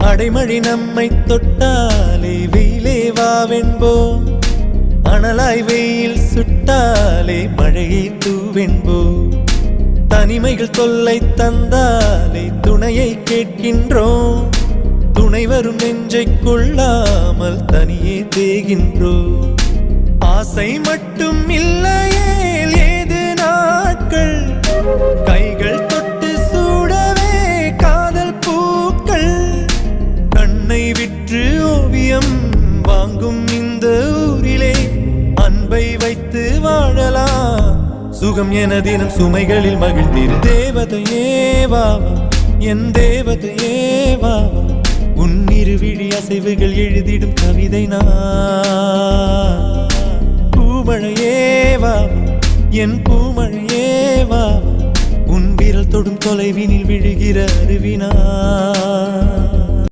அடைமழை நம்மை தொட்டாலே வெயிலே வாவென்போம், அனலாய் வெயில் சுட்டாலே மழையை தூவென்போம். தனிமைகள் தொல்லை தந்தாலே துணையை கேட்கின்றோம், துணை வரும் நெஞ்சை கொள்ளாமல் தனியே தேகின்றோம். ஆசை மட்டும் இல்லையே ஏது நாட்கள், கைகள் தொட்டு சூடவே காதல் பூக்கள். கண்ணை விற்று ஓவியம் வாங்கும் இந்த ஊரிலே அன்பை வைத்து வாழலாம், சுகம் என தினம் சுமைகளில் மகிழ்ந்திரு. தேவதையே வாவா என் தேவதையே வாவா, உன் இருவிழி அசைவுகள் எழுதிடும் கவிதை நான். பூமழையே வாவா என் பூமழையே வாவா, உன் விரல் தொடும் தொலைவினில் விழுகிற அருவினா.